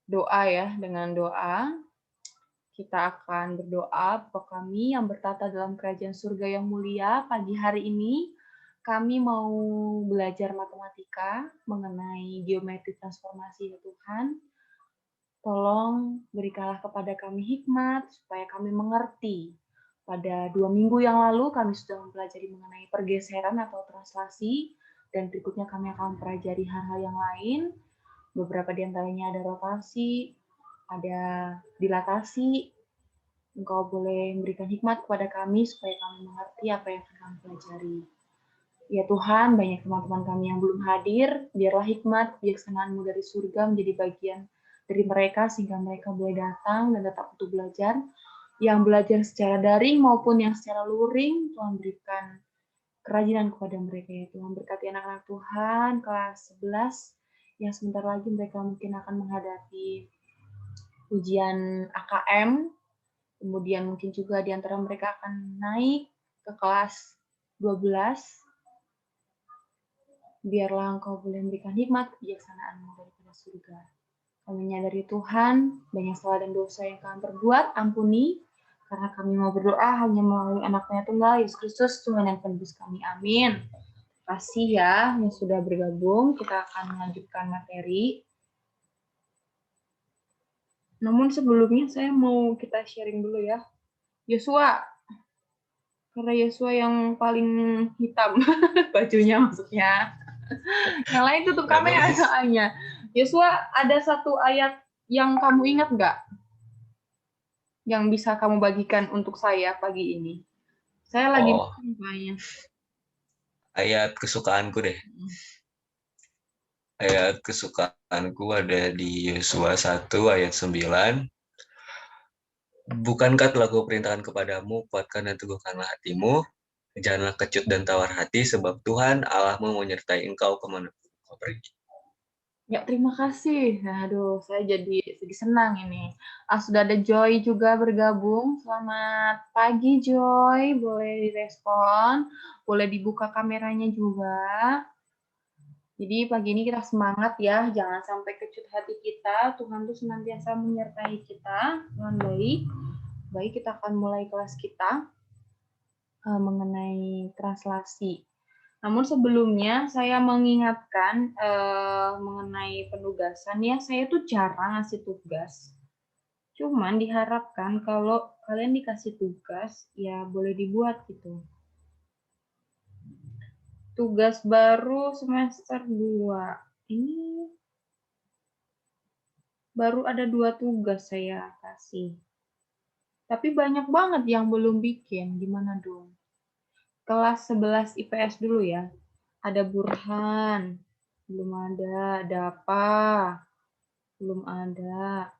doa ya, dengan doa kita akan berdoa, Bapa kami yang bertata dalam kerajaan surga yang mulia, pagi hari ini kami mau belajar matematika mengenai geometri transformasi ya Tuhan. Tolong berikanlah kepada kami hikmat supaya kami mengerti. Pada 2 minggu yang lalu kami sudah mempelajari mengenai pergeseran atau translasi, dan berikutnya kami akan mempelajari hal-hal yang lain. Beberapa di antaranya ada rotasi, ada dilatasi. Engkau boleh memberikan hikmat kepada kami supaya kami mengerti apa yang akan kami pelajari. Ya Tuhan, banyak teman-teman kami yang belum hadir, biarlah hikmat kebijaksanaan-Mu dari surga menjadi bagian dari mereka sehingga mereka boleh datang dan tetap untuk belajar. Yang belajar secara daring maupun yang secara luring, Tuhan berikan kerajinan kepada mereka ya Tuhan. Berkati anak-anak Tuhan kelas 11 yang sebentar lagi mereka mungkin akan menghadapi ujian AKM. Kemudian mungkin juga di antara mereka akan naik ke kelas 12. Biarlah Engkau boleh memberikan hikmat kebijaksanaan-Mu daripada surga. Kami menyadari Tuhan, banyak salah dan dosa yang kami perbuat, ampuni. Karena kami mau berdoa hanya melalui anaknya tunggal, Yesus Kristus, Tuhan yang penebus kami. Amin. Terima kasih ya yang sudah bergabung. Kita akan melanjutkan materi. Namun sebelumnya saya mau kita sharing dulu ya. Yosua, karena Yosua yang paling hitam bajunya maksudnya. Yang lain tutup Kenapa, kamera Miss? soalnya. Yosua, ada satu ayat yang kamu ingat nggak? Yang bisa kamu bagikan untuk saya pagi ini. Saya lagi kayaknya. Ayat kesukaanku deh. Ayat kesukaanku ada di Yosua 1 ayat 9. Bukankah telah kuperintahkan kepadamu, kuatkan dan teguhkanlah hatimu, janganlah kecut dan tawar hati, sebab Tuhan Allahmu menyertai engkau kemanapun kau pergi. Ya, terima kasih. Aduh, saya jadi senang ini. Sudah ada Joy juga bergabung. Selamat pagi, Joy. Boleh direspon. Boleh dibuka kameranya juga. Jadi pagi ini kita semangat ya. Jangan sampai kecut hati kita. Tuhan tuh senantiasa menyertai kita. Tuhan baik. Baik, kita akan mulai kelas kita mengenai translasi. Namun sebelumnya saya mengingatkan mengenai penugasan ya, saya tuh jarang ngasih tugas. Cuman diharapkan kalau kalian dikasih tugas, ya boleh dibuat gitu. Tugas baru semester 2. Ini baru ada 2 tugas saya kasih. Tapi banyak banget yang belum bikin, gimana dong? Kelas 11 IPS dulu ya. Ada Burhan, belum ada. Dapa, belum ada.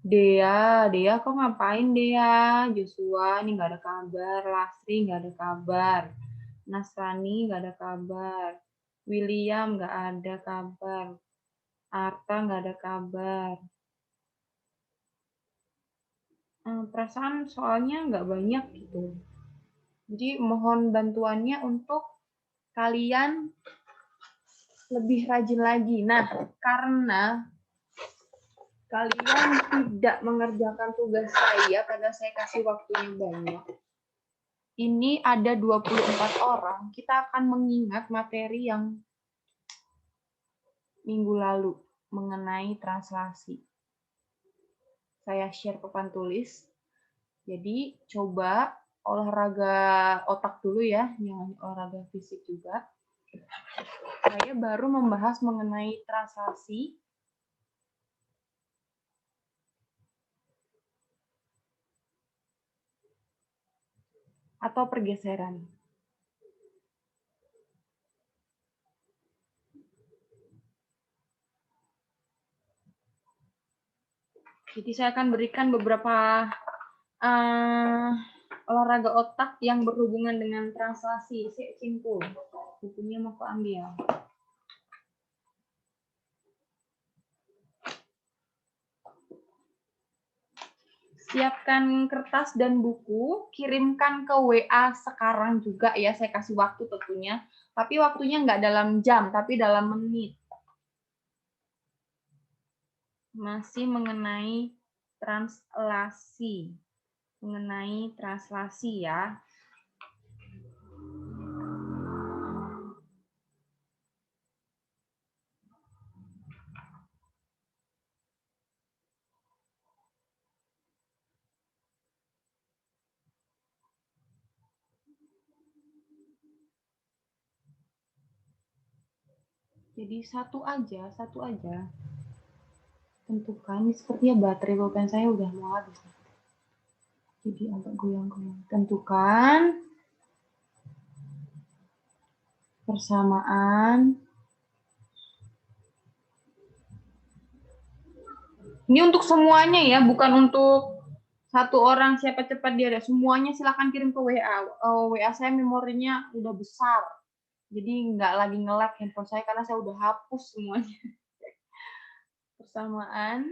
Dea kok ngapain Dea? Joshua ini nggak ada kabar. Lasri nggak ada kabar. Nasrani nggak ada kabar. William nggak ada kabar. Arta nggak ada kabar. Perasaan soalnya nggak banyak gitu. Jadi mohon bantuannya untuk kalian lebih rajin lagi. Nah, karena kalian tidak mengerjakan tugas saya karena saya kasih waktunya banyak. Ini ada 24 orang, kita akan mengingat materi yang minggu lalu mengenai translasi. Saya share papan tulis. Jadi coba olahraga otak dulu ya, jangan olahraga fisik juga. Saya baru membahas mengenai translasi atau pergeseran. Jadi saya akan berikan beberapa olahraga otak yang berhubungan dengan translasi. Simpul. Bukunya mau aku ambil. Siapkan kertas dan buku, kirimkan ke WA sekarang juga ya, saya kasih waktu tentunya. Tapi waktunya nggak dalam jam, tapi dalam menit. Masih mengenai translasi. Mengenai translasi ya. Jadi satu aja. Tentukan, ini sepertinya baterai pulpen saya udah mau habis. Jadi agak goyang-goyang. Tentukan persamaan. Ini untuk semuanya ya, bukan untuk satu orang siapa cepat dia ada. Semuanya silahkan kirim ke WA. WA saya memorinya udah besar. Jadi nggak lagi nge-lag handphone saya karena saya udah hapus semuanya. Persamaan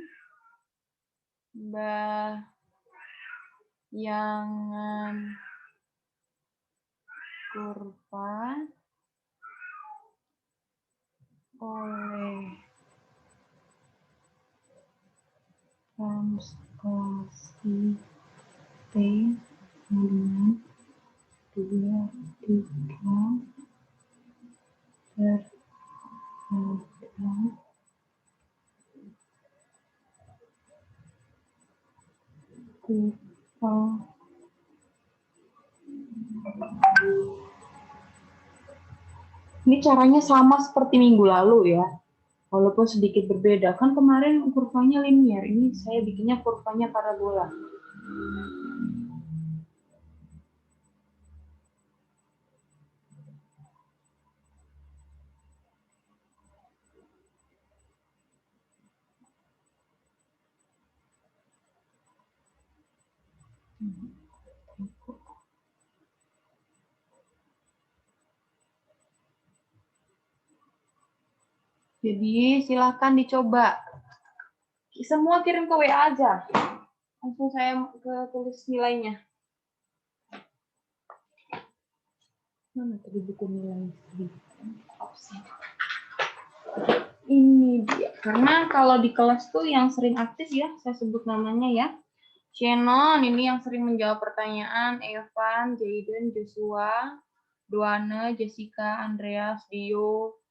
bayangan kurva oleh translasi T dengan 2, 3 berada kurva. Ini caranya sama seperti minggu lalu ya, walaupun sedikit berbeda. Kan kemarin kurvanya linear, ini saya bikinnya kurvanya parabola. Jadi silakan dicoba. Semua kirim ke WA aja. Langsung saya ke tulis nilainya. Mana tadi buku nilai? Ini dia. Karena kalau di kelas tuh yang sering aktif ya, saya sebut namanya ya. Shannon, ini yang sering menjawab pertanyaan. Evan, Jayden, Joshua, Duana, Jessica, Andreas, Dio,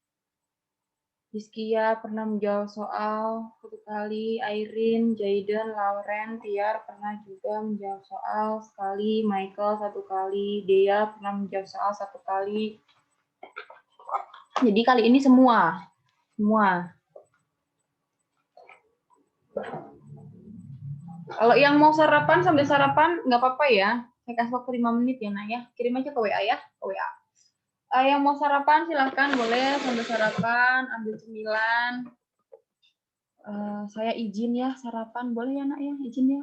Rizkia pernah menjawab soal 1 kali, Irene, Jayden, Lauren, Tiar pernah juga menjawab soal sekali, Michael 1 kali, Dea pernah menjawab soal 1 kali. Jadi kali ini semua. Kalau yang mau sarapan sambil sarapan nggak apa-apa ya. Saya kasih waktu 5 menit ya, Nak ya. Kirim aja ke WA ya, ke WA. Yang mau sarapan silahkan boleh sambil sarapan, ambil cemilan. Saya izin ya sarapan, boleh ya Nak ya, izin ya.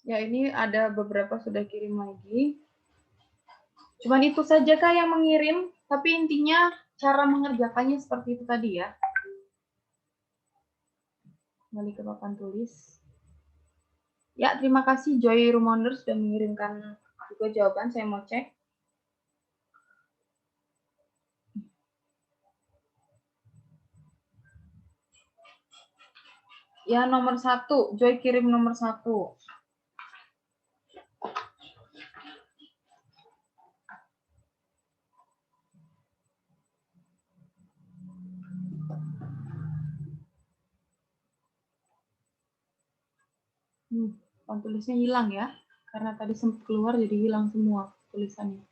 Ya ini ada beberapa sudah kirim lagi. Cuman itu saja Kak yang mengirim, tapi intinya cara mengerjakannya seperti itu tadi ya. Kembali ke papan tulis. Ya, terima kasih Joy Rumonder sudah mengirimkan juga jawaban, saya mau cek. Ya, nomor 1, Joy kirim nomor 1. Tulisnya hilang ya, karena tadi sempat keluar jadi hilang semua tulisannya.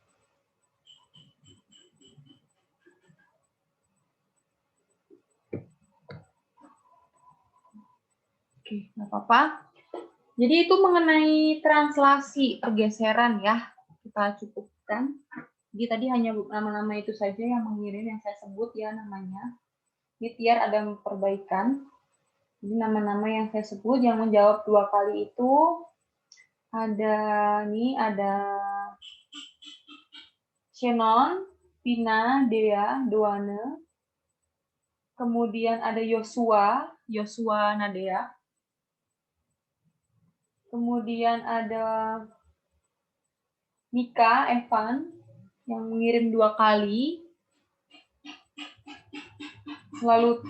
Oke, nggak apa-apa. Jadi itu mengenai translasi pergeseran ya, kita cukupkan. Jadi tadi hanya nama-nama itu saja yang mengirim, yang saya sebut ya namanya. Ini Tiar ada perbaikan. Jadi nama-nama yang saya sebut yang menjawab 2 kali itu ada Shannon, Vina, Dea, Doane. Kemudian ada Yosua, Nadea. Kemudian ada Mika, Evan, yang mengirim 2 kali. Lalu,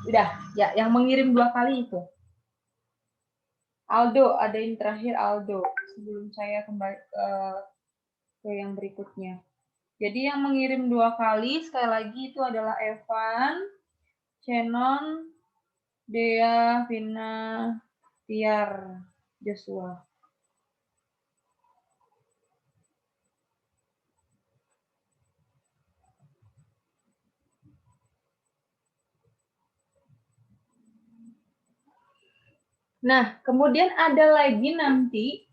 udah, ya, yang mengirim 2 kali itu. Aldo, ada yang terakhir Aldo, sebelum saya kembali ke yang berikutnya. Jadi yang mengirim 2 kali, sekali lagi itu adalah Evan, Shannon, Dea, Vina, Tiar, Joshua. Nah, kemudian ada lagi nanti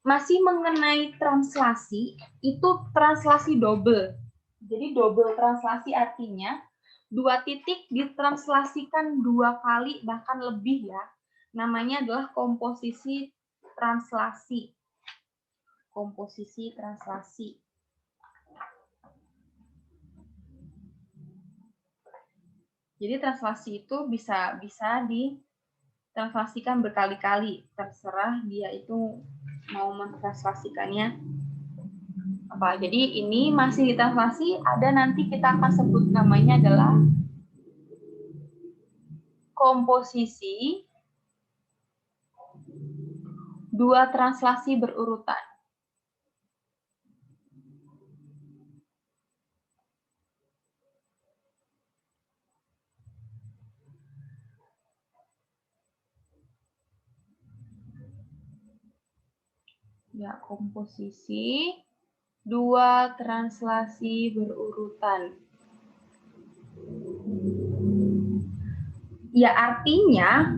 masih mengenai translasi, itu translasi double. Jadi double translasi artinya 2 titik ditranslasikan 2 kali bahkan lebih ya. Namanya adalah komposisi translasi. Komposisi translasi. Jadi translasi itu bisa ditranslasikan berkali-kali, terserah dia itu mau mentranslasikannya apa. Jadi ini masih ditranslasi, ada nanti kita akan sebut namanya adalah komposisi 2 translasi berurutan. Ya, komposisi 2 translasi berurutan. Ya, artinya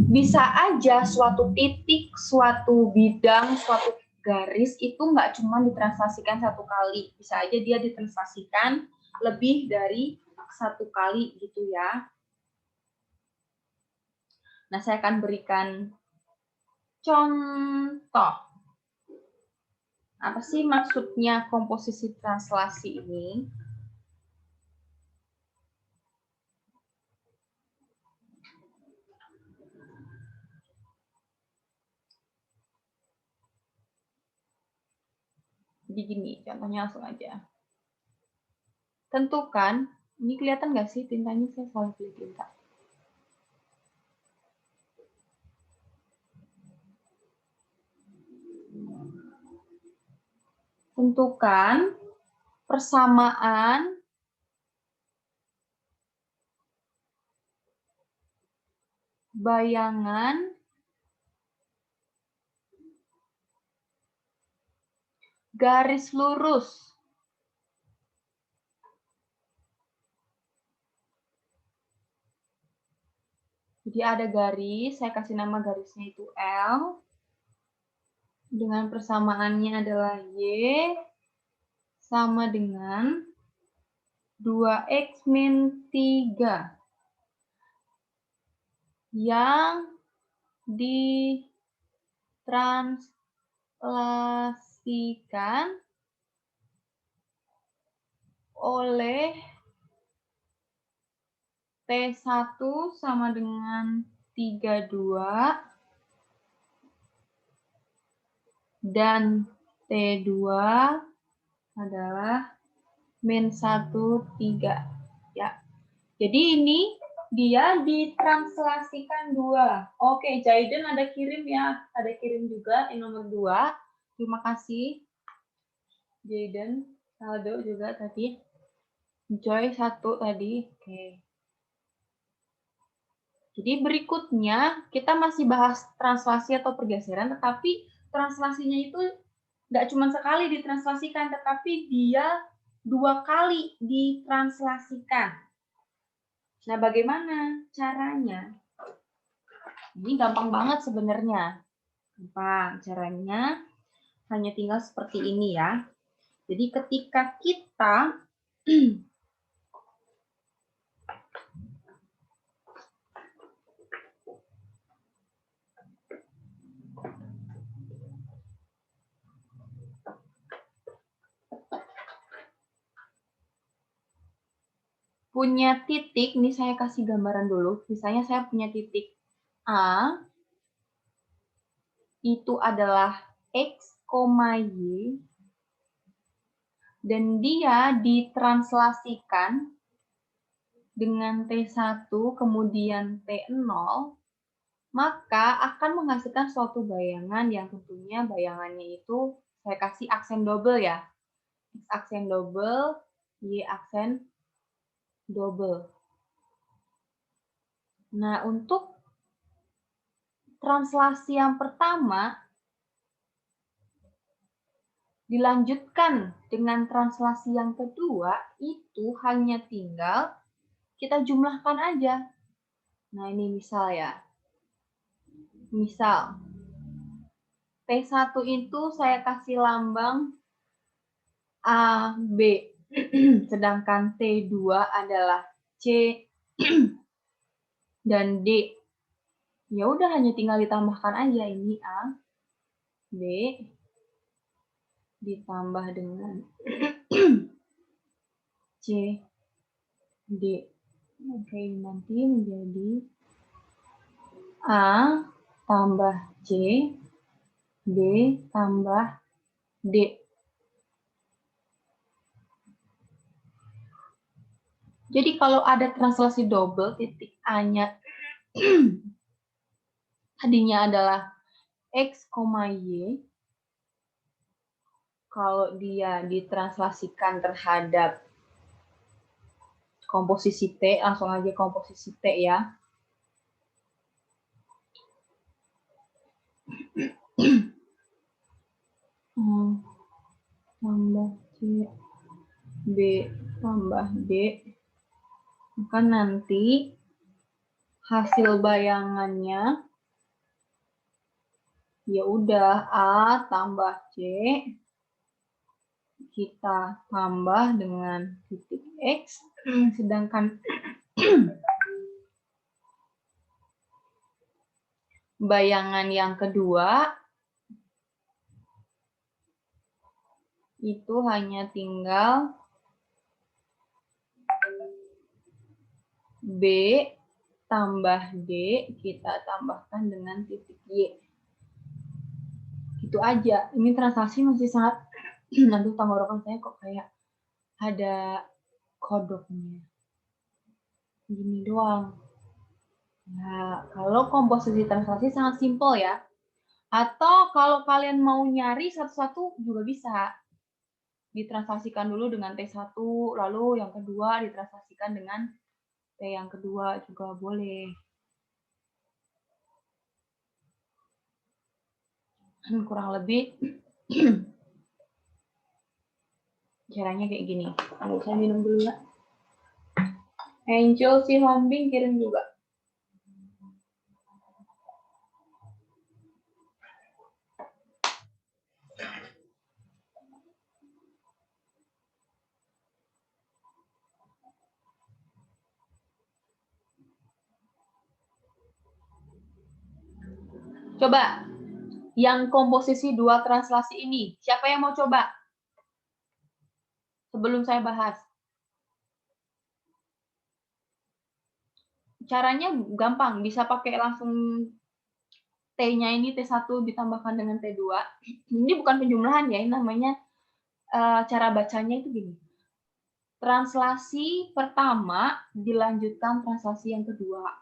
bisa aja suatu titik, suatu bidang, suatu garis itu nggak cuma ditranslasikan 1 kali. Bisa aja dia ditranslasikan lebih dari 1 kali gitu ya. Nah, saya akan berikan contoh. Apa sih maksudnya komposisi translasi ini? Jadi gini, contohnya langsung aja. Tentukan, ini kelihatan nggak sih tintanya? Saya selalu pilih tinta. Tentukan persamaan bayangan garis lurus. Jadi ada garis, saya kasih nama garisnya itu L. Dengan persamaannya adalah Y sama dengan 2X min 3. Yang ditranslasikan oleh T1 sama dengan 32 dan T2 adalah min 1, 3. Ya. Jadi ini dia ditranslasikan 2. Oke, Jaiden ada kirim ya. Ada kirim juga yang nomor 2. Terima kasih. Jaiden, Aldo juga tadi. Joy 1 tadi. Oke. Jadi berikutnya kita masih bahas translasi atau pergeseran, tetapi translasinya itu nggak cuma sekali ditranslasikan, tetapi dia 2 kali ditranslasikan. Nah, bagaimana caranya? Ini gampang banget sebenarnya. Gampang caranya, hanya tinggal seperti ini ya. Jadi ketika kita punya titik, ini saya kasih gambaran dulu. Misalnya saya punya titik A, itu adalah X, Y, dan dia ditranslasikan dengan T1, kemudian T0, maka akan menghasilkan suatu bayangan yang tentunya bayangannya itu saya kasih aksen double ya. X aksen double, Y aksen double. Nah, untuk translasi yang pertama, dilanjutkan dengan translasi yang kedua, itu hanya tinggal kita jumlahkan aja. Nah, ini misal ya. Misal, T1 itu saya kasih lambang A, B. Sedangkan T2 adalah C dan D. Ya udah hanya tinggal ditambahkan aja ini A, B ditambah dengan C, D. Oke, nanti menjadi A tambah C, B tambah D. Jadi kalau ada translasi double, titik A-nya tadinya adalah X, Y. Kalau dia ditranslasikan terhadap komposisi T, langsung aja komposisi T ya. Tambah C, B tambah D. Maka nanti hasil bayangannya ya udah A tambah C kita tambah dengan titik X, sedangkan bayangan yang kedua itu hanya tinggal B tambah D kita tambahkan dengan titik Y. Itu aja. Ini transaksi masih sangat, nanti tenggorokan saya kok kayak ada kodoknya. Gini doang. Nah, kalau komposisi transaksi sangat simpel ya. Atau kalau kalian mau nyari satu-satu juga bisa. Ditransaksikan dulu dengan T1, lalu yang kedua ditransaksikan dengan T yang kedua juga boleh. Kurang lebih caranya kayak gini. Saya minum dulu ya. Angel si Hombing kirim juga. Coba yang komposisi dua translasi ini, siapa yang mau coba? Sebelum saya bahas. Caranya gampang, bisa pakai langsung T-nya ini T1 ditambahkan dengan T2. Ini bukan penjumlahan ya, ini namanya cara bacanya itu gini. Translasi pertama dilanjutkan translasi yang kedua.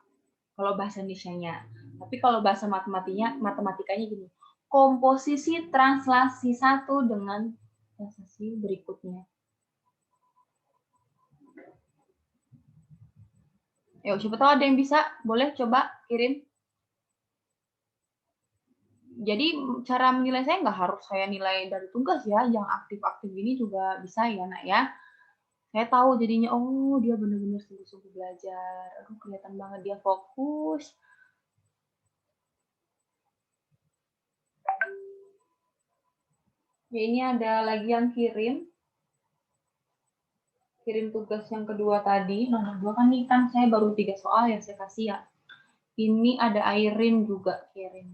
Kalau bahasa Indonesianya. Tapi kalau bahasa matematikanya gini. Komposisi translasi satu dengan translasi berikutnya. Yuk, siapa tahu ada yang bisa, boleh coba kirim. Jadi cara menilai saya nggak harus saya nilai dari tugas ya, yang aktif-aktif ini juga bisa ya nak ya. Saya tahu jadinya, oh dia benar-benar sungguh-sungguh belajar, aduh kelihatan banget dia fokus. Ya ini ada lagi yang kirim tugas yang kedua tadi, nomor 2 kan nih kan saya baru 3 soal yang saya kasih ya. Ini ada Airin juga kirim.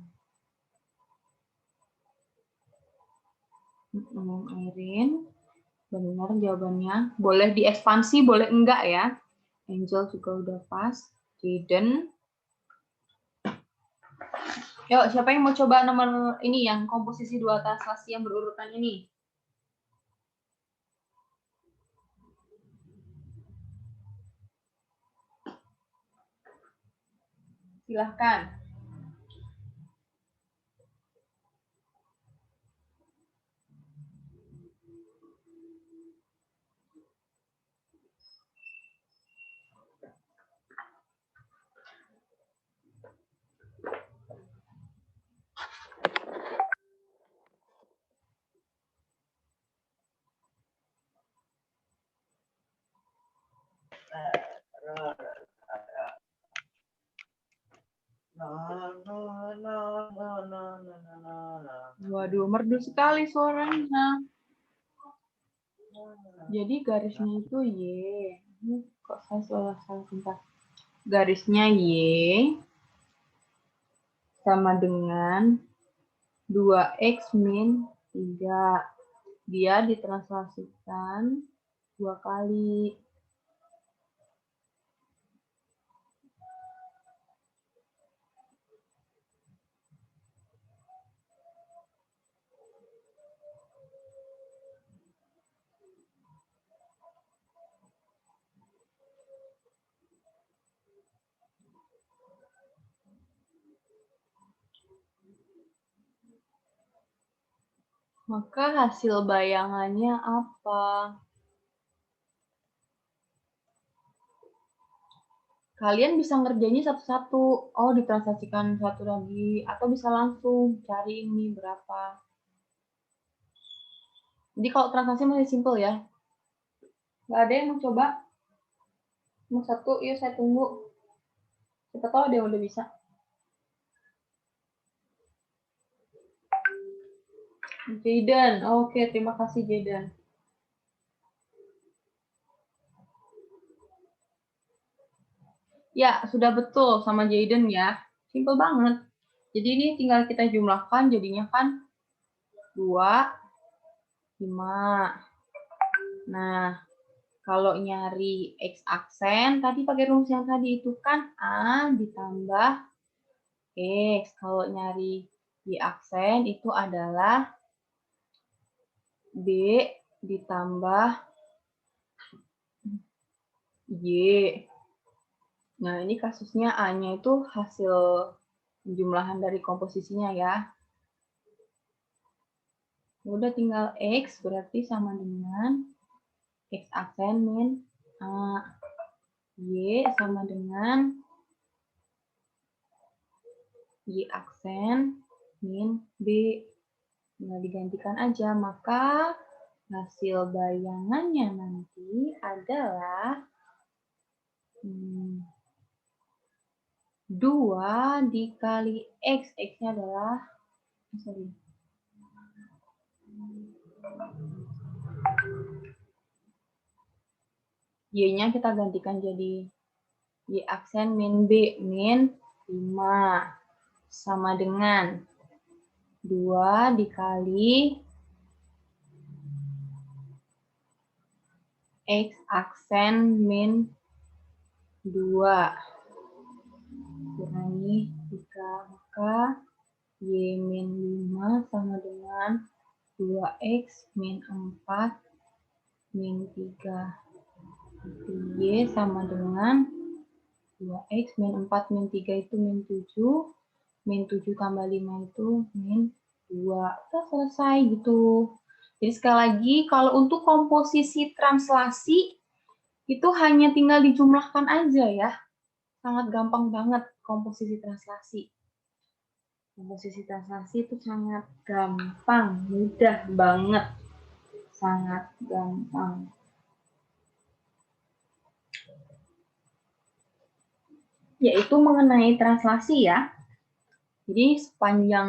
Airin, benar jawabannya. Boleh diekspansi, boleh enggak ya. Angel juga udah pas. Jaden. Yuk, siapa yang mau coba nomor ini yang komposisi dua translasi yang berurutan ini? Silahkan. Waduh, merdu sekali suaranya. Jadi garisnya itu Y. Ini kok saya salah tempat. Garisnya Y sama dengan 2X min 3. Dia ditranslasikan 2 kali. Maka hasil bayangannya apa? Kalian bisa ngerjainnya satu-satu. Oh, ditransaksikan satu lagi. Atau bisa langsung cari ini berapa. Jadi kalau transaksi masih simple ya. Nggak ada yang mau coba? Mau satu, yuk saya tunggu. Siapa tahu ada yang udah bisa. Jaden, oke, terima kasih Jaden. Ya, sudah betul sama Jaden ya. Simple banget. Jadi ini tinggal kita jumlahkan, jadinya kan 2, 5. Nah, kalau nyari X aksen, tadi pakai rumus yang tadi itu kan A ditambah X. Kalau nyari Y aksen itu adalah B ditambah Y. Nah, ini kasusnya A-nya itu hasil jumlahan dari komposisinya ya. Udah tinggal X berarti sama dengan X aksen min A. Y sama dengan Y aksen min B. Tinggal digantikan aja, maka hasil bayangannya nanti adalah 2 dikali X. X-nya adalah, sorry. Y-nya kita gantikan jadi Y aksen min B min 5 sama dengan 2 dikali X aksen min 2 kurangi 3, maka Y min 5 sama dengan 2X min 4 min 3. Y sama dengan 2X min 4 min 3 itu min 7. Min 7 tambah 5 itu min 2. Udah selesai gitu. Jadi sekali lagi, kalau untuk komposisi translasi, itu hanya tinggal dijumlahkan aja ya. Sangat gampang banget komposisi translasi. Komposisi translasi itu sangat gampang, mudah banget. Sangat gampang. Yaitu mengenai translasi ya. Jadi sepanjang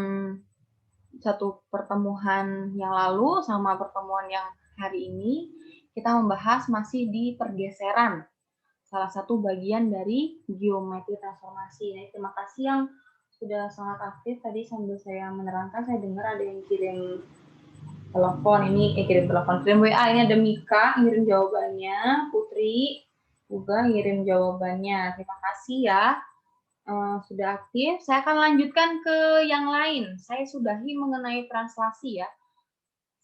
satu pertemuan yang lalu sama pertemuan yang hari ini, kita membahas masih di pergeseran. Salah satu bagian dari geometri transformasi. Nah, terima kasih yang sudah sangat aktif. Tadi sambil saya menerangkan, saya dengar ada yang kirim telepon. Kirim telepon, kirim WA. Ini ada Mika, kirim jawabannya. Putri, Juga ngirim jawabannya. Terima kasih ya. Sudah aktif. Saya akan lanjutkan ke yang lain. Saya sudahi mengenai translasi ya.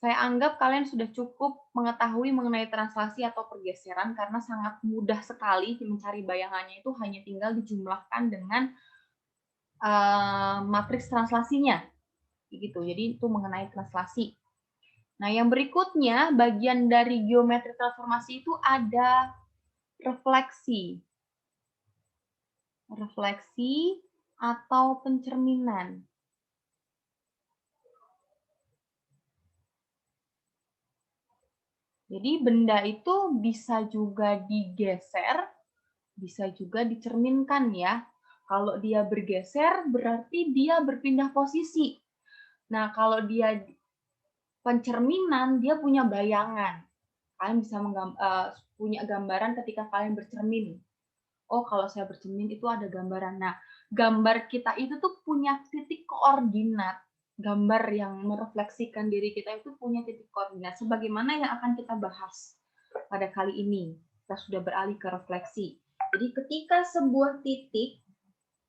Saya anggap kalian sudah cukup mengetahui mengenai translasi atau pergeseran karena sangat mudah sekali mencari bayangannya, itu hanya tinggal dijumlahkan dengan matriks translasinya. Gitu. Jadi itu mengenai translasi. Nah, yang berikutnya bagian dari geometri transformasi itu ada refleksi. Refleksi atau pencerminan. Jadi benda itu bisa juga digeser, bisa juga dicerminkan ya. Kalau dia bergeser berarti dia berpindah posisi. Nah, kalau dia pencerminan, dia punya bayangan. Kalian bisa punya gambaran ketika kalian bercermin. Oh, kalau saya bercermin itu ada gambaran. Nah, gambar kita itu tuh punya titik koordinat. Gambar yang merefleksikan diri kita itu punya titik koordinat. Sebagaimana yang akan kita bahas pada kali ini. Kita sudah beralih ke refleksi. Jadi ketika sebuah titik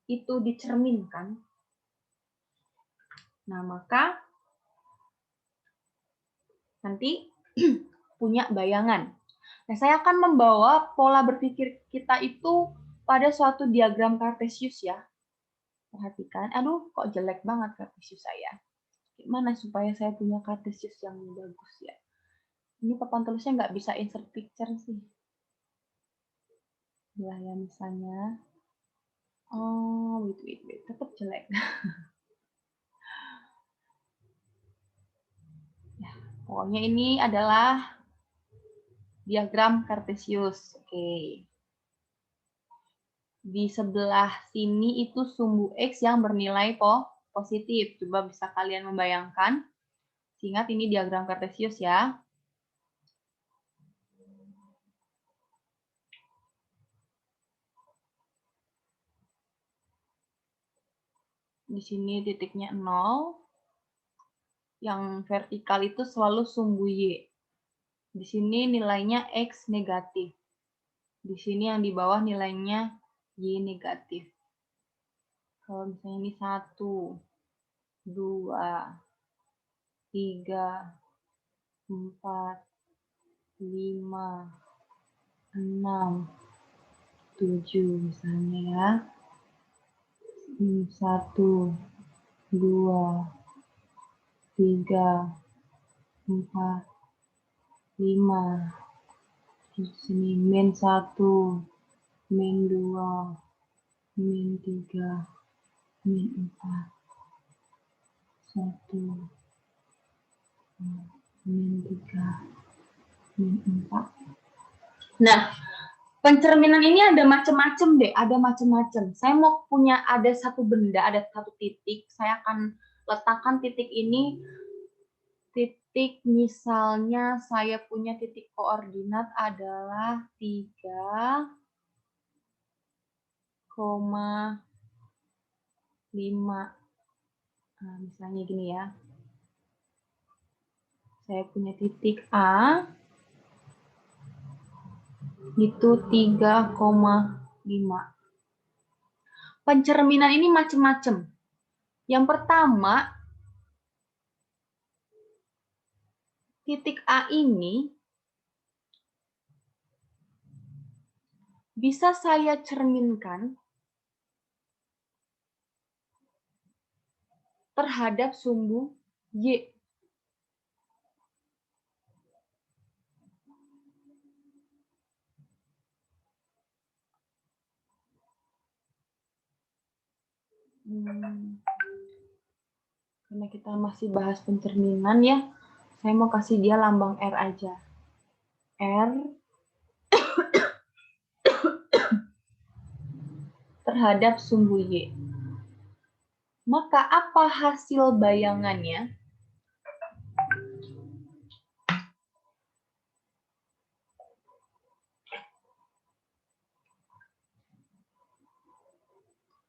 itu dicerminkan, nah maka nanti punya bayangan. Nah, saya akan membawa pola berpikir kita itu pada suatu diagram Cartesius ya. Perhatikan, aduh kok jelek banget Cartesius saya. Gimana supaya saya punya Cartesius yang bagus ya? Ini papan tulisnya nggak bisa insert picture sih. Ya, ya misalnya. Oh, wait. Tetap jelek. Ya, pokoknya ini adalah diagram Cartesius. Oke. Di sebelah sini itu sumbu X yang bernilai positif. Coba bisa kalian membayangkan. Ingat ini diagram Cartesius ya. Di sini titiknya 0. Yang vertikal itu selalu sumbu Y. Di sini nilainya X negatif. Di sini yang di bawah nilainya Y negatif. Kalau misalnya ini 1, 2, 3, 4, 5, 6, 7 misalnya ya. 1, 2, 3, 4, 5. Di sini min 1, min 2, min 3, min 4. 1, min 3, min 4. Nah, pencerminan ini ada macam-macam deh, ada macam-macam. Saya mau punya ada satu benda, ada satu titik, saya akan letakkan titik ini, titik misalnya saya punya titik koordinat adalah 3,5. Nah, misalnya gini ya. Saya punya titik A, itu 3,5. Pencerminan ini macam-macam. Yang pertama, titik A ini bisa saya cerminkan terhadap sumbu Y. Karena kita masih bahas pencerminan ya, saya mau kasih dia lambang R aja. R terhadap sumbu Y. Maka apa hasil bayangannya?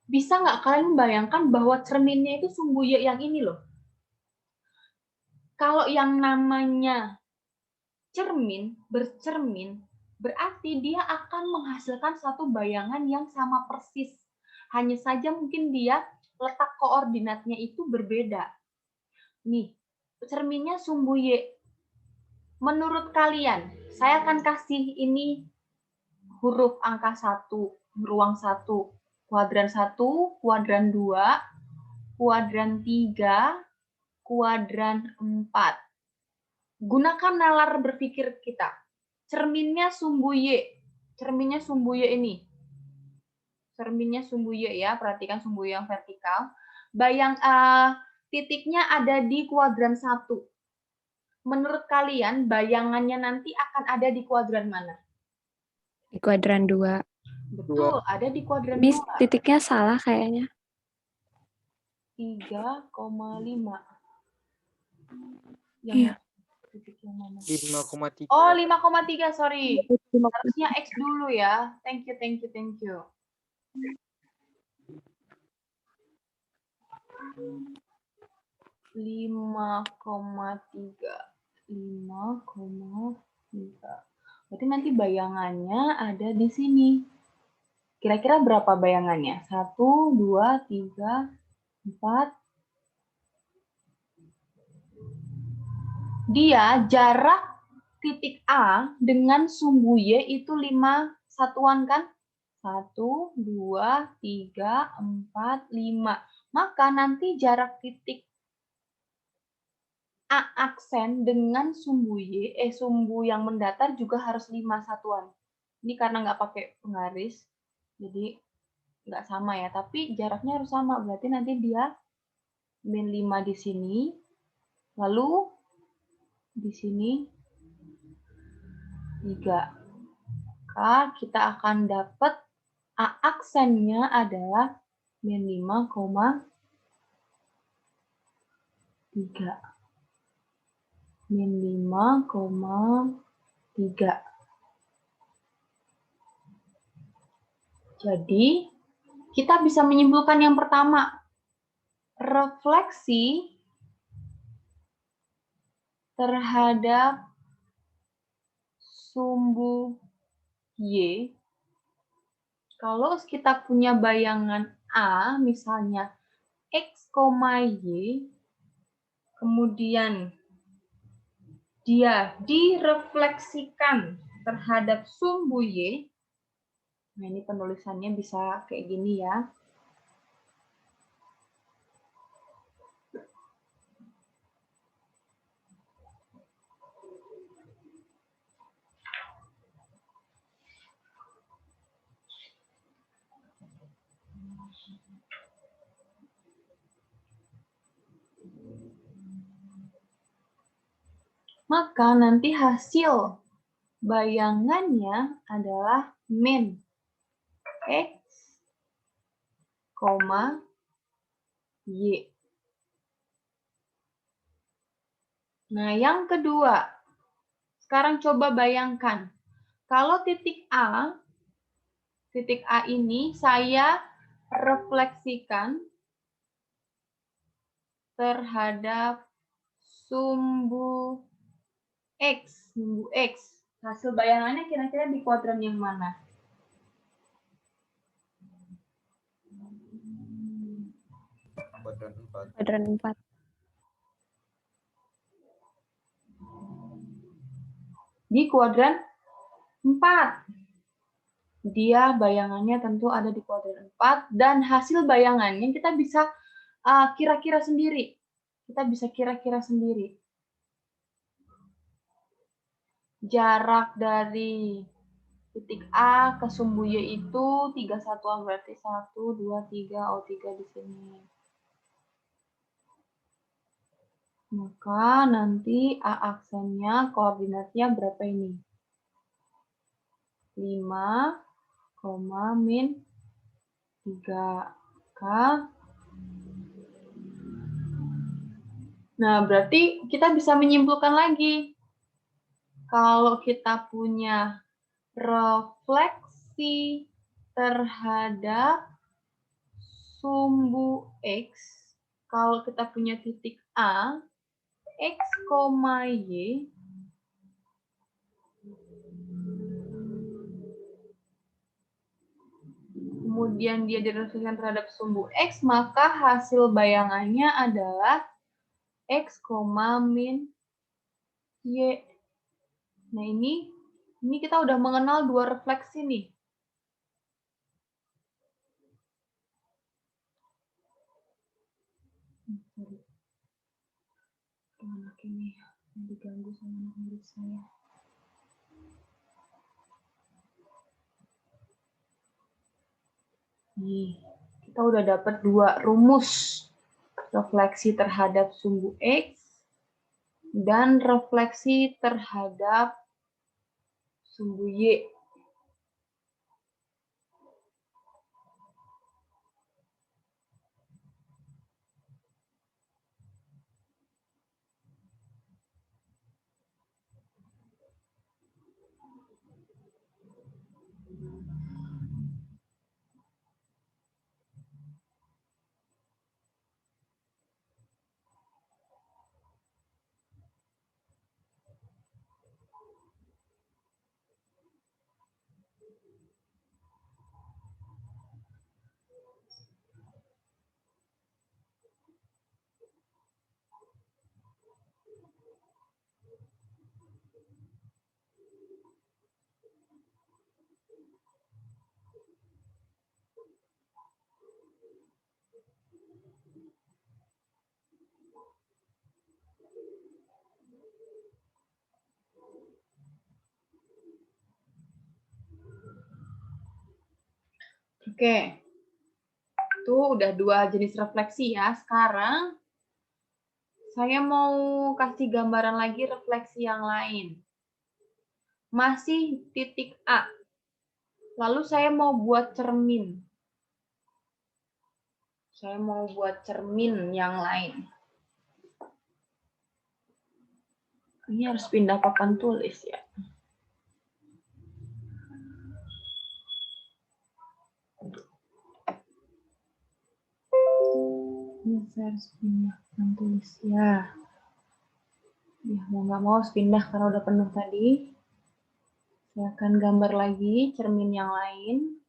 Bisa nggak kalian membayangkan bahwa cerminnya itu sumbu Y yang ini loh? Kalau yang namanya cermin, bercermin, Berarti dia akan menghasilkan satu bayangan yang sama persis. Hanya saja mungkin dia letak koordinatnya itu berbeda. Nih, cerminnya sumbu Y. Menurut kalian, saya akan kasih ini huruf angka 1, ruang 1, kuadran 1, kuadran 2, kuadran 3, kuadran 4. Gunakan nalar berpikir kita. Cerminnya sumbu Y. Cerminnya sumbu Y ini. Cerminnya sumbu Y ya, perhatikan sumbu Y yang vertikal. Titiknya ada di kuadran 1. Menurut kalian, bayangannya nanti akan ada di kuadran mana? Di kuadran 2. Betul, ada di kuadran 2. Bis titiknya salah kayaknya. 3,5. Iya. Titik yang mana? 5,3. Oh, 5,3, sorry. Harusnya X dulu ya. Thank you, thank you, thank you. 5,3. 5,3. Berarti nanti bayangannya ada di sini. Kira-kira berapa bayangannya? 1, 2, 3, 4. Dia jarak titik A dengan sumbu Y itu 5 satuan kan? 1, 2, 3, 4, 5. Maka nanti jarak titik A aksen dengan sumbu Y, sumbu yang mendatar juga harus 5 satuan. Ini karena nggak pakai penggaris, jadi nggak sama ya. Tapi jaraknya harus sama, berarti nanti dia min 5 di sini, lalu di sini 3. Maka kita akan dapat A aksennya adalah min 5,3. Min 5,3. Jadi, kita bisa menyimpulkan yang pertama, refleksi terhadap sumbu Y. Kalau kita punya bayangan A, misalnya X, Y, kemudian dia direfleksikan terhadap sumbu Y. Nah, ini penulisannya bisa kayak gini ya. Maka nanti hasil bayangannya adalah min X, Y. Nah, yang kedua, sekarang coba bayangkan, kalau titik A ini saya refleksikan terhadap sumbu X. Hasil bayangannya kira-kira di kuadran yang mana? Kuadran 4. Di kuadran 4. Dia bayangannya tentu ada di kuadran 4, dan hasil bayangannya kita bisa kira-kira sendiri. Jarak dari titik A ke sumbu Y itu 3 satuan, berarti 1, 2, 3, O3 di sini. Maka nanti A aksennya koordinatnya berapa ini? 5, min 3. Nah, berarti kita bisa menyimpulkan lagi. Kalau kita punya refleksi terhadap sumbu X, kalau kita punya titik A, X, Y, kemudian dia direfleksikan terhadap sumbu X, maka hasil bayangannya adalah X, min Y. Nah, ini kita udah mengenal dua refleksi nih. Anak ini diganggu sama anak murid saya. Nih, kita udah dapat dua rumus refleksi terhadap sumbu X dan refleksi terhadap sumbu Y. Oke, itu udah dua jenis refleksi ya. Sekarang saya mau kasih gambaran lagi refleksi yang lain. Masih titik A. Lalu saya mau buat cermin. Saya mau buat cermin yang lain. Ini harus pindah papan tulis ya. Ini saya harus pindah papan tulis ya. Ya, mau nggak mau harus pindah karena udah penuh tadi. Saya akan gambar lagi cermin yang lain.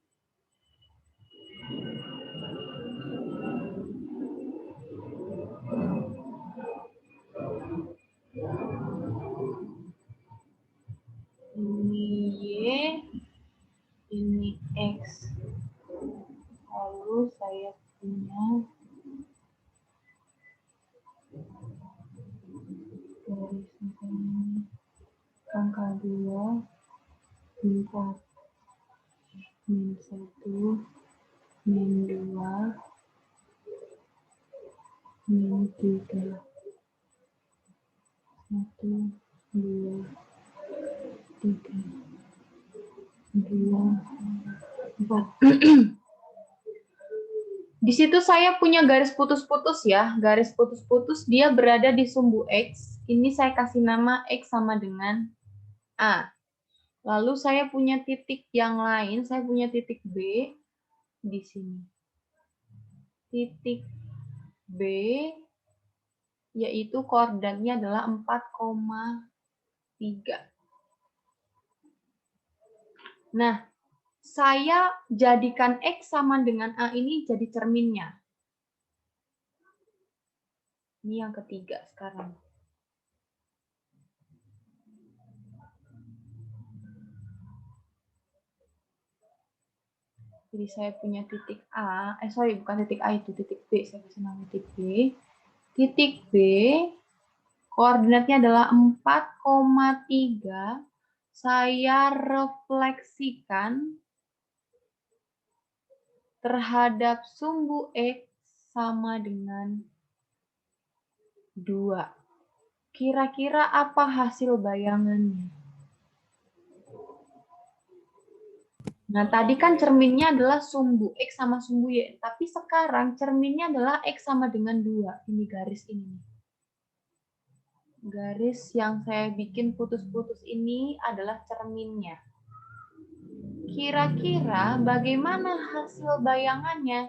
Ini Y, ini X. Lalu saya punya garis misalnya angka 2, 4, min 1, min 2, min 3. 1, 2, 3, 2, 4. Di situ saya punya garis putus-putus ya. Garis putus-putus dia berada di sumbu X. Ini saya kasih nama X sama dengan A. Lalu saya punya titik yang lain. Saya punya titik B di sini. Titik B yaitu koordinatnya adalah 4,3. Nah, saya jadikan X sama dengan A ini jadi cerminnya. Ini yang ketiga sekarang. Jadi saya punya titik A, bukan titik A itu, titik B, saya kasih nama titik B. Titik B, koordinatnya adalah 4,3. Saya refleksikan terhadap sumbu X sama dengan 2. Kira-kira apa hasil bayangannya? Nah, tadi kan cerminnya adalah sumbu X sama sumbu Y. Tapi sekarang cerminnya adalah X sama dengan 2. Ini garis ini. Garis yang saya bikin putus-putus ini adalah cerminnya. Kira-kira bagaimana hasil bayangannya?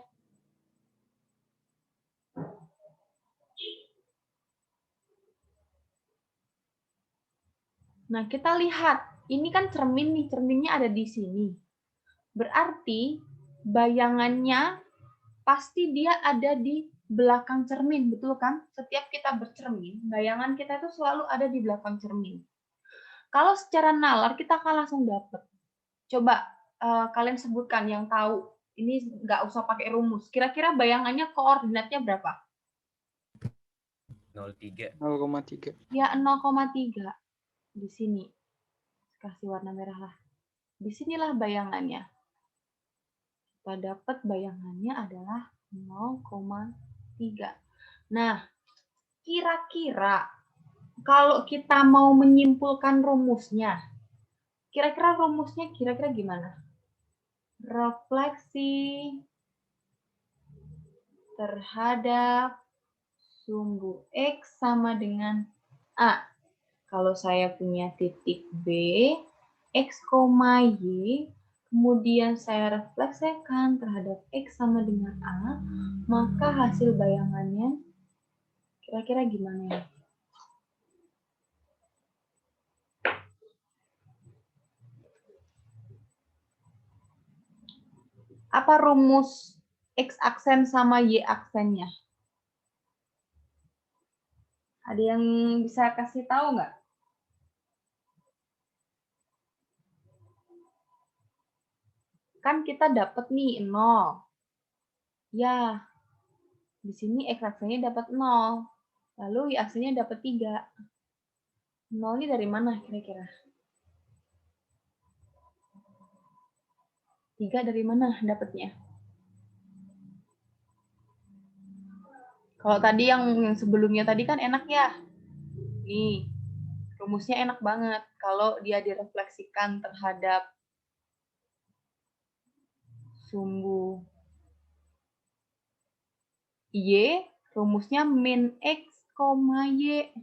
Nah, kita lihat. Ini kan cermin nih. Cerminnya ada di sini. Berarti bayangannya pasti dia ada di belakang cermin, betul kan? Setiap kita bercermin, bayangan kita itu selalu ada di belakang cermin. Kalau secara nalar kita akan langsung dapat. Coba kalian sebutkan yang tahu. Ini nggak usah pakai rumus. Kira-kira bayangannya koordinatnya berapa? 0,3. 0,3. Ya 0,3. Di sini. Kasih warna merah lah. Disinilah bayangannya. Kita dapat bayangannya adalah 0,3. Nah, kira-kira kalau kita mau menyimpulkan rumusnya, kira-kira rumusnya kira-kira gimana? Refleksi terhadap sumbu X sama dengan A. Kalau saya punya titik B, X, Y, kemudian saya refleksikan terhadap X sama dengan A, maka hasil bayangannya kira-kira gimana ya? Apa rumus X aksen sama Y aksennya? Ada yang bisa kasih tahu nggak? Kan kita dapat nih 0. Ya, di sini X aksennya dapat 0. Lalu Y aksennya dapat 3. 0 ini dari mana kira-kira? 3 dari mana dapatnya? Kalau tadi yang sebelumnya tadi kan enak ya. Nih, rumusnya enak banget. Kalau dia direfleksikan terhadap sumbu Y, rumusnya min X, Y.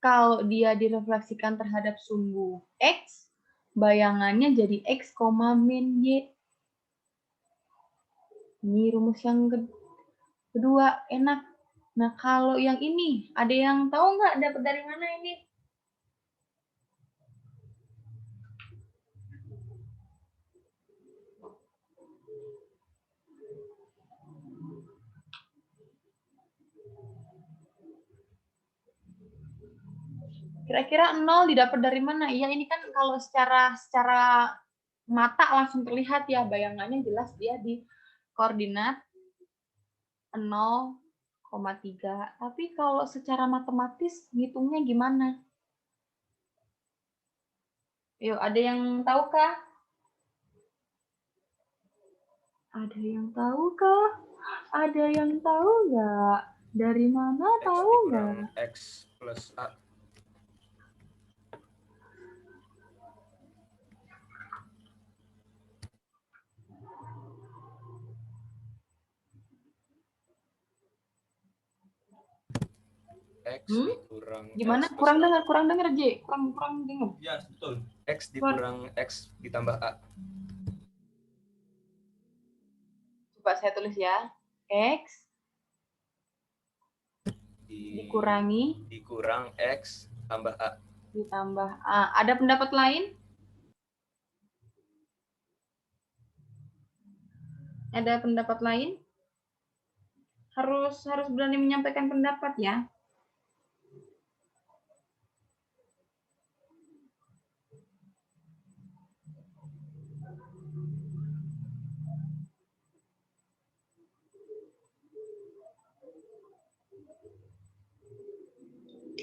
Kalau dia direfleksikan terhadap sumbu X, bayangannya jadi X, min Y. Ini rumus yang kedua, enak. Nah, kalau yang ini, ada yang tahu nggak dapat dari mana ini? Kira-kira 0 didapat dari mana? Iya, ini kan kalau secara mata langsung terlihat ya, bayangannya jelas dia di koordinat 0,3. Tapi kalau secara matematis ngitungnya gimana? Yuk, ada yang tahu kah? Ada yang tahu kah? Ada yang tahu nggak? Dari mana X tahu dikurang nggak? X plus A. X dikurang Gimana? X plus Kurang dengar, J. Kurang dengar. Ya, betul. X dikurang X ditambah A. Coba saya tulis ya. X Dikurang X tambah A. ditambah A. Ada pendapat lain? Ada pendapat lain? Harus berani menyampaikan pendapat ya.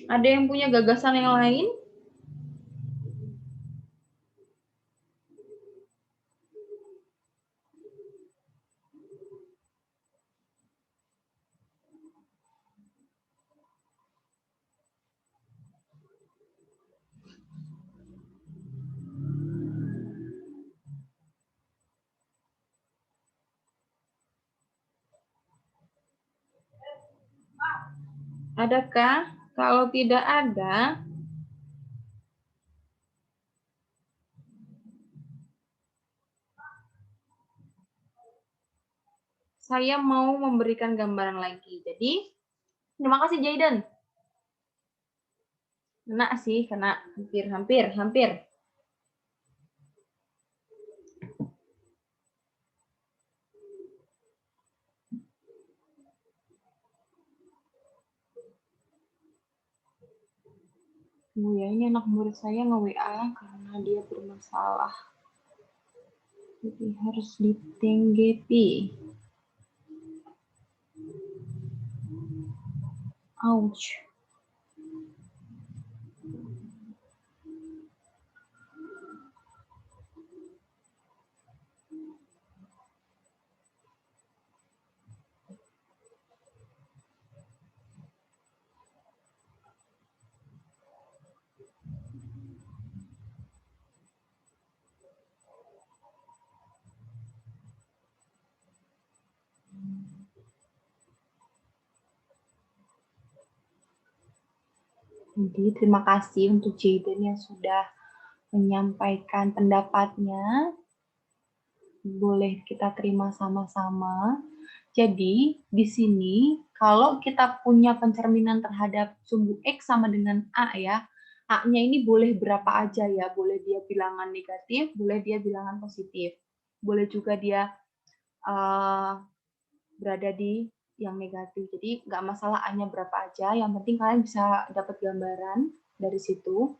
Ada yang punya gagasan yang lain? Adakah? Kalau tidak ada, saya mau memberikan gambaran lagi. Jadi, terima kasih Jayden. Kena sih, kena. Hampir. Ya, ini anak murid saya nge-WA karena dia bermasalah. Jadi harus ditanggapi. Ouch. Jadi terima kasih untuk Jaden yang sudah menyampaikan pendapatnya. Boleh kita terima sama-sama. Jadi di sini kalau kita punya pencerminan terhadap sumbu X sama dengan A ya, A-nya ini boleh berapa aja ya, boleh dia bilangan negatif, boleh dia bilangan positif. Boleh juga dia berada di yang negatif. Jadi nggak masalah A-nya berapa aja, yang penting kalian bisa dapat gambaran dari situ.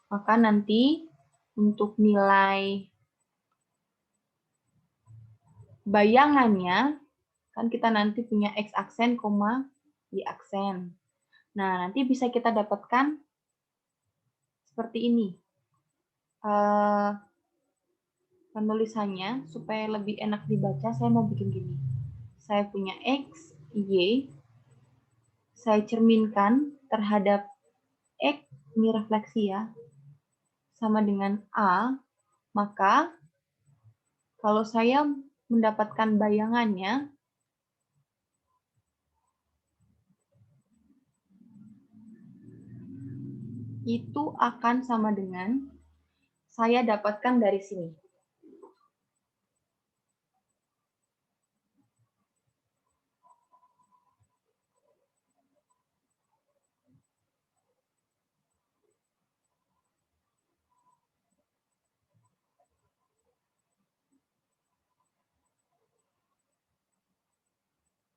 Maka nanti untuk nilai bayangannya, kan kita nanti punya X aksen, Y aksen. Nah, nanti bisa kita dapatkan seperti ini. Penulisannya, supaya lebih enak dibaca, saya mau bikin gini. Saya punya X, Y, saya cerminkan terhadap X, ini refleksi ya, sama dengan A, maka kalau saya mendapatkan bayangannya, itu akan sama dengan saya dapatkan dari sini.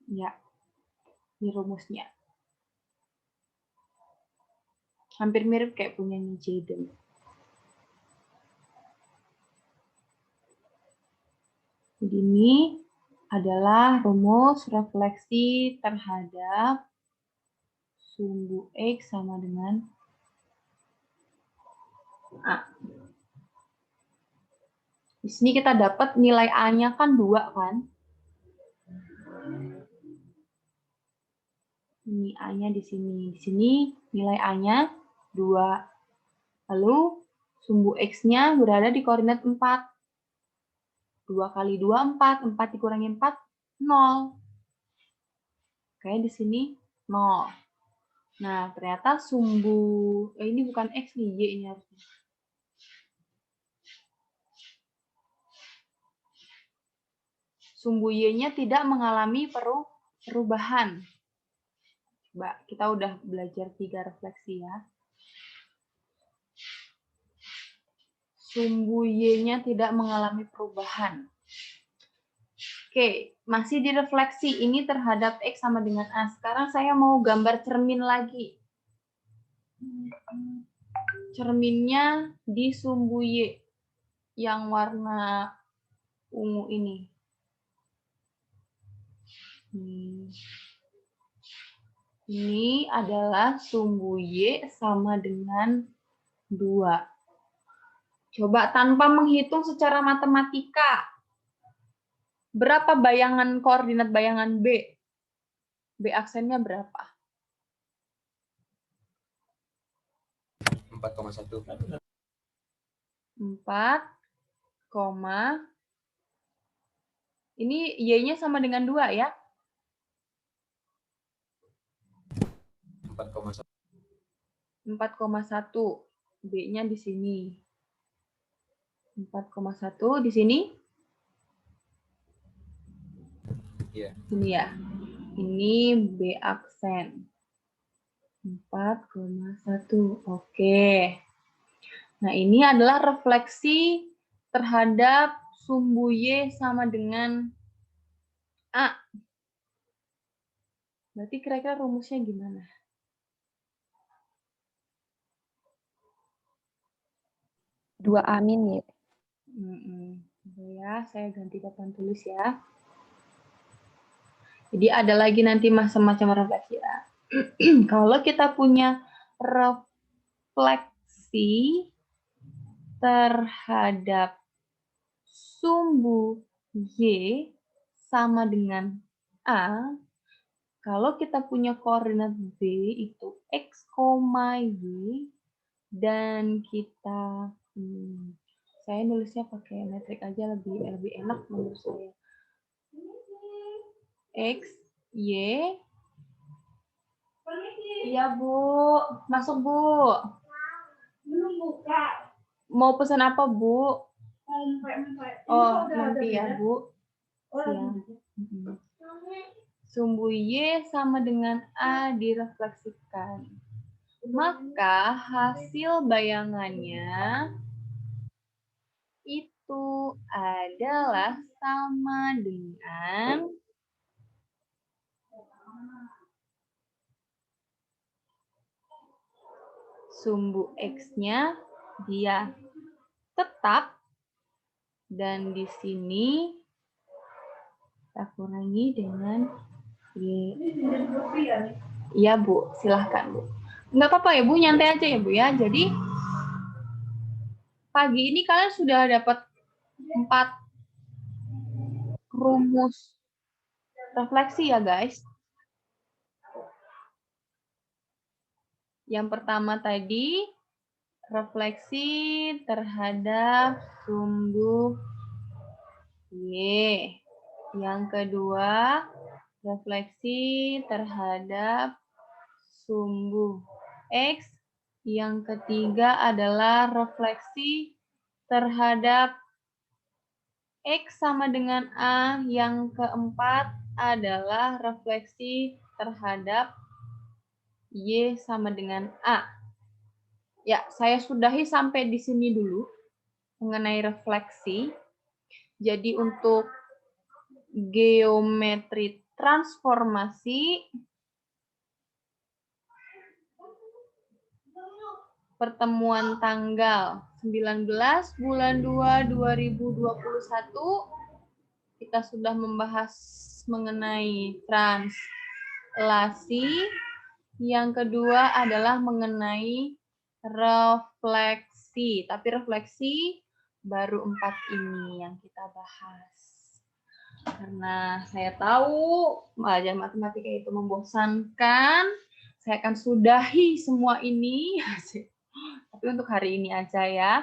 Ya, ini rumusnya. Hampir mirip kayak punyanya Jaden. Jadi ini adalah rumus refleksi terhadap sumbu X sama dengan A. Di sini kita dapat nilai A-nya kan 2 kan? Ini A-nya di sini. Di sini nilai A-nya 2. Lalu sumbu X-nya berada di koordinat 4. 2 kali 2, 4. 4 dikurangi 4, 0. Oke, di sini 0. Nah, ternyata sumbu, ini bukan X nih, Y ini harusnya. Sumbu Y-nya tidak mengalami perubahan. Coba, kita udah belajar 3 refleksi ya. Sumbu Y-nya tidak mengalami perubahan. Oke, masih direfleksi ini terhadap X sama dengan A. Sekarang saya mau gambar cermin lagi. Cerminnya di sumbu Y yang warna ungu ini. Ini adalah sumbu Y sama dengan 2. Coba tanpa menghitung secara matematika. Berapa bayangan koordinat bayangan B? B aksennya berapa? 4,1. 4, ini Y-nya sama dengan 2 ya? 4,1. 4,1. B-nya di sini. 4,1 di sini? Iya. Ini ya. Ini B aksen. 4,1. Oke. Nah, ini adalah refleksi terhadap sumbu Y sama dengan A. Berarti kira-kira rumusnya gimana? Dua amin ya. Ya, saya ganti papan tulis ya. Jadi ada lagi nanti macam-macam refleksi ya. Kalau kita punya refleksi terhadap sumbu Y sama dengan A, kalau kita punya koordinat B itu X, Y, dan kita, saya nulisnya pakai metrik aja lebih enak menurut saya. X, Y. Iya, Bu. Masuk, Bu. Belum buka. Mau pesan apa, Bu? Oh, nanti ya, Bu. Siang. Sumbu Y sama dengan A direfleksikan. Maka hasil bayangannya itu adalah sama dengan sumbu X-nya dia tetap, dan di sini kita kurangi dengan Y. Iya, Bu. Silahkan, Bu. Nggak apa-apa ya, Bu. Nyantai aja ya, Bu ya. Jadi, pagi ini kalian sudah dapat 4 rumus refleksi ya, guys. Yang pertama tadi, refleksi terhadap sumbu Y. Yang kedua, refleksi terhadap sumbu X. Yang ketiga adalah refleksi terhadap X sama dengan A. Yang keempat adalah refleksi terhadap Y sama dengan A. Ya, saya sudahi sampai di sini dulu mengenai refleksi. Jadi untuk geometri transformasi pertemuan tanggal 19 bulan 2 2021 kita sudah membahas mengenai translasi. Yang kedua adalah mengenai refleksi. Tapi refleksi baru 4 ini yang kita bahas. Karena saya tahu pelajaran matematika itu membosankan, saya akan sudahi semua ini. Tapi untuk hari ini aja ya.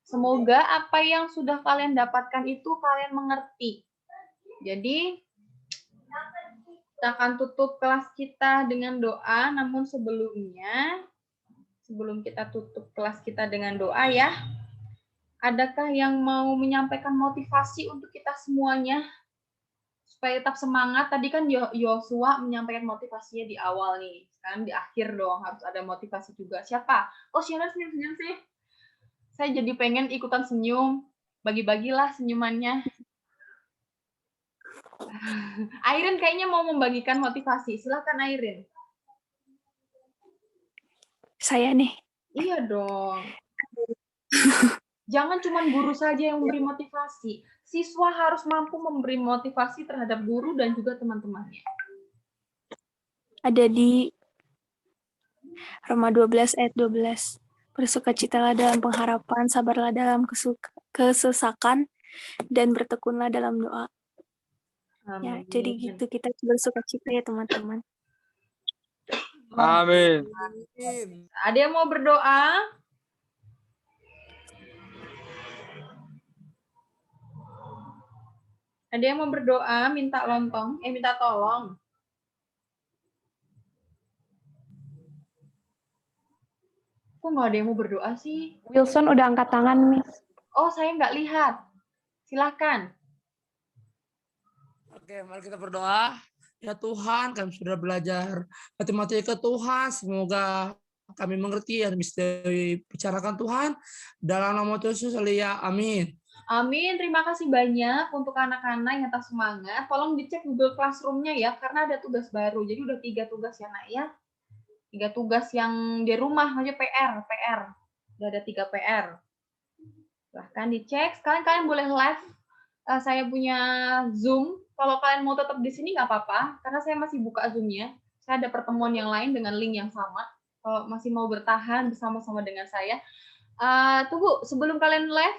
Semoga apa yang sudah kalian dapatkan itu kalian mengerti. Jadi, kita akan tutup kelas kita dengan doa, namun sebelumnya, sebelum kita tutup kelas kita dengan doa ya, adakah yang mau menyampaikan motivasi untuk kita semuanya? Supaya tetap semangat. Tadi kan Yosua menyampaikan motivasinya di awal nih. Sekarang di akhir dong, harus ada motivasi juga. Siapa? Oh, Siana senyum-senyum sih. Saya jadi pengen ikutan senyum. Bagi-bagilah senyumannya. Airin kayaknya mau membagikan motivasi. Silakan Airin. Saya nih. Iya dong. Jangan cuma guru saja yang memberi motivasi. Siswa harus mampu memberi motivasi terhadap guru dan juga teman-temannya. Ada di Roma 12 ayat 12. Bersukacitalah dalam pengharapan, sabarlah dalam kesesakan, dan bertekunlah dalam doa. Ya, jadi gitu kita bersukacita ya teman-teman. Amin. Ada yang mau berdoa? Ada yang mau berdoa, minta lontong, minta tolong. Kok nggak ada yang mau berdoa sih? Wilson udah angkat tangan, Miss. Oh, saya nggak lihat. Silakan. Oke, mari kita berdoa. Ya Tuhan, kami sudah belajar matematika Tuhan. Semoga kami mengerti yang bisa dibicarakan Tuhan. Dalam nama Tuhan Yesus, amin. Amin, terima kasih banyak untuk anak-anak yang tetap semangat. Tolong dicek Google Classroom-nya ya, karena ada tugas baru. Jadi udah 3 tugas ya, Nak ya. 3 tugas yang di rumah aja PR. Udah ada 3 PR. Silahkan dicek. Sekarang kalian boleh live. Saya punya Zoom. Kalau kalian mau tetap di sini nggak apa-apa, karena saya masih buka Zoom-nya. Saya ada pertemuan yang lain dengan link yang sama. Kalau masih mau bertahan bersama-sama dengan saya. Tunggu, sebelum kalian live,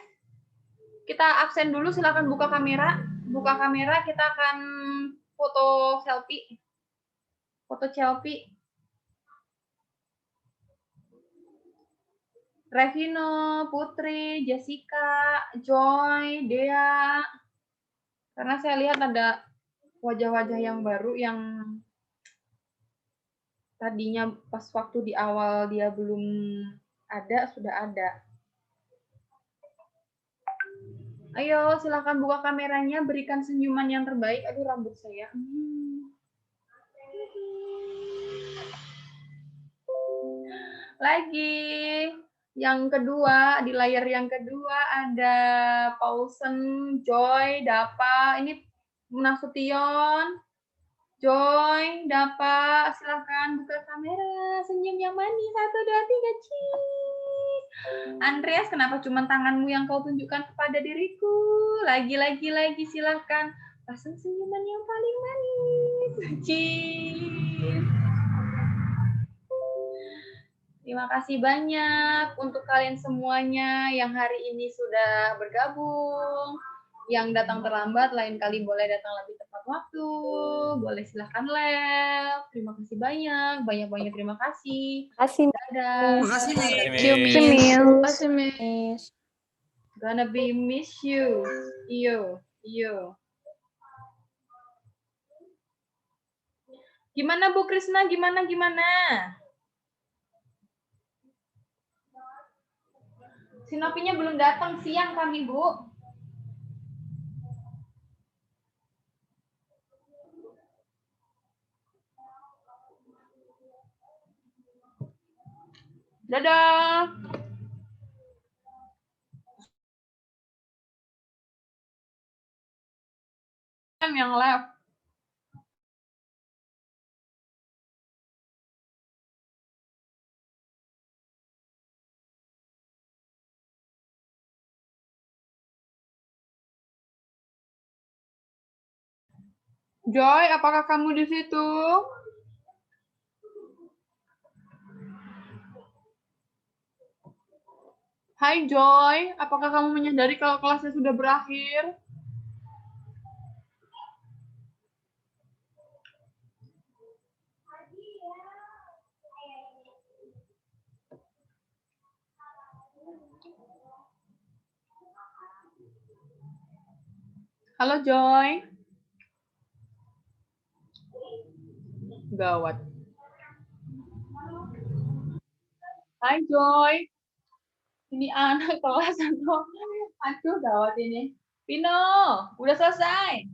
kita absen dulu. Silakan buka kamera. Buka kamera, kita akan foto selfie. Foto selfie. Revino, Putri, Jessica, Joy, Dea. Karena saya lihat ada wajah-wajah yang baru yang tadinya pas waktu di awal dia belum ada, sudah ada. Ayo, silakan buka kameranya, berikan senyuman yang terbaik. Aduh, rambut saya. Lagi. Yang kedua, di layar yang kedua ada Paulsen, Joy, Dapa. Ini Nasution, Joy, Dapa. Silahkan buka kamera. Senyum yang manis. 1, 2, 3, cheese. Andreas, kenapa cuma tanganmu yang kau tunjukkan kepada diriku? Lagi. Silahkan. Pasang senyuman yang paling manis. Cheese. Terima kasih banyak untuk kalian semuanya yang hari ini sudah bergabung. Yang datang terlambat, lain kali boleh datang lebih tepat waktu. Boleh silahkan live. Terima kasih banyak. Banyak-banyak terima kasih. Dadah. Terima kasih. Terima kasih, Miss. Gonna be miss you. Iyo. Gimana Bu Krisna? Gimana? Sinopinya belum datang, siang kami, Bu. Dadah. Yang left. Joy, apakah kamu di situ? Hai Joy, apakah kamu menyadari kalau kelasnya sudah berakhir? Halo Joy. Gawat. Hai Joy. Ini anak kelas atau aduh gawat ini. Pino, udah selesai.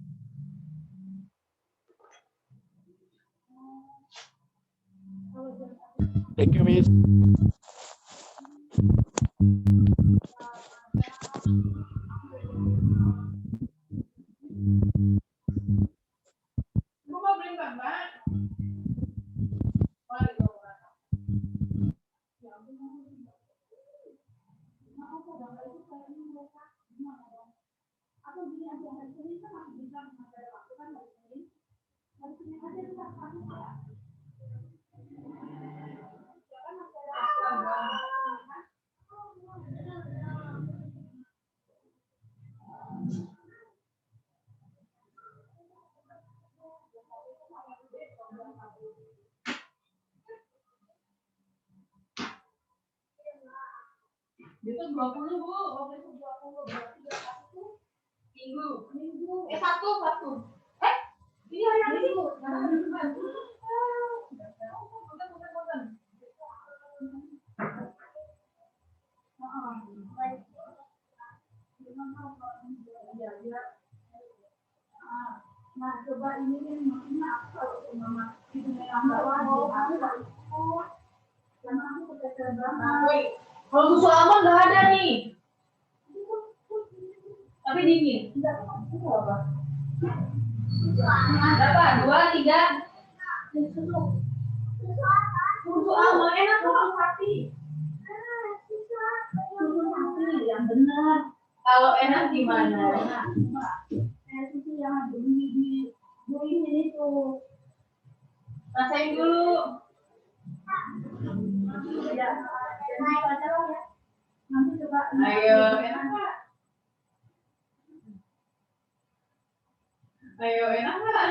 Thank you, Miss. Gue mau beli gambar. Itu 20, Bu. Waktu itu 20. Berarti 21 minggu. Satu. Ini hari ini, Bu. Nah, Kalau susu almond nggak ada nih. Tapi dingin. Berapa? 2, 3. Susu almond enak kok, Fatih. Susu yang benar. Kalau enak gimana? Susu yang di ini tuh. Rasain dulu. Ayo, enak nggak? Ayo, enak nggak?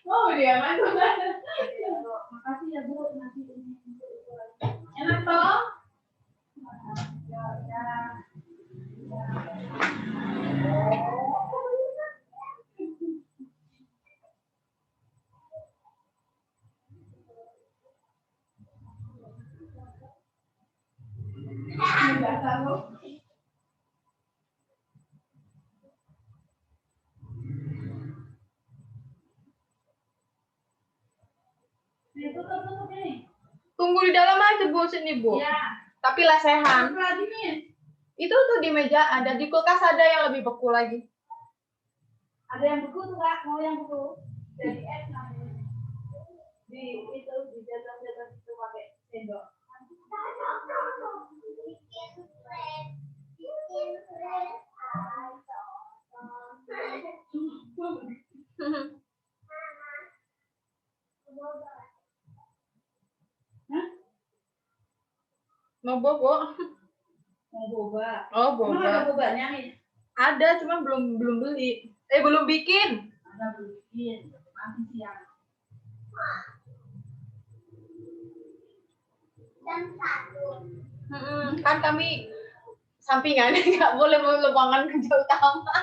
Mau dia kan? Makasih ya Bu. Enak toh? Enggak tahu. Tunggu di dalam aja Bu, sini Bu. Ya. Tapi lesehan. Itu tuh di meja ada, di kulkas ada yang lebih beku lagi. Ada yang beku tuh Kak, mau yang beku. Jadi es namanya. Di itu di jatuh-jatuh itu pakai sendok. Mau bobo? Mau boba. Oh, boba. Emang ada bobanya nih? Ada, cuma belum beli. Belum bikin. Ada belum bikin. Nanti siang. Jam 1. Kan kami sampingan, nggak boleh melebangan kerja utama.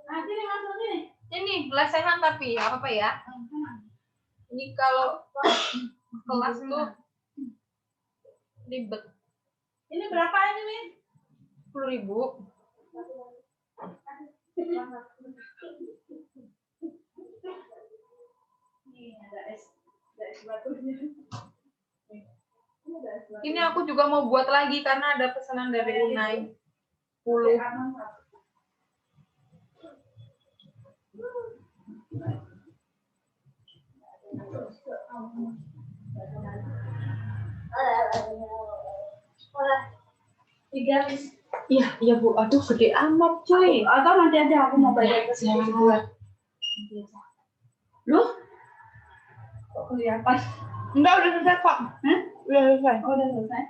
Nah, sini masuk sini. Ini lesehan tapi apa ya? Ini kalau kelas tuh ribet. Ini berapa ini, Min? 10.000. Nih ada es batunya. Ini aku juga mau buat lagi karena ada pesanan dari Unai. 10. Iya Bu. Aduh gede amat cuy. Atau nanti aja aku mau bayar ke sini buat. Loh? Kok kelihatan? Enggak, udah selesai kok. Udah selesai. Oh, udah selesai.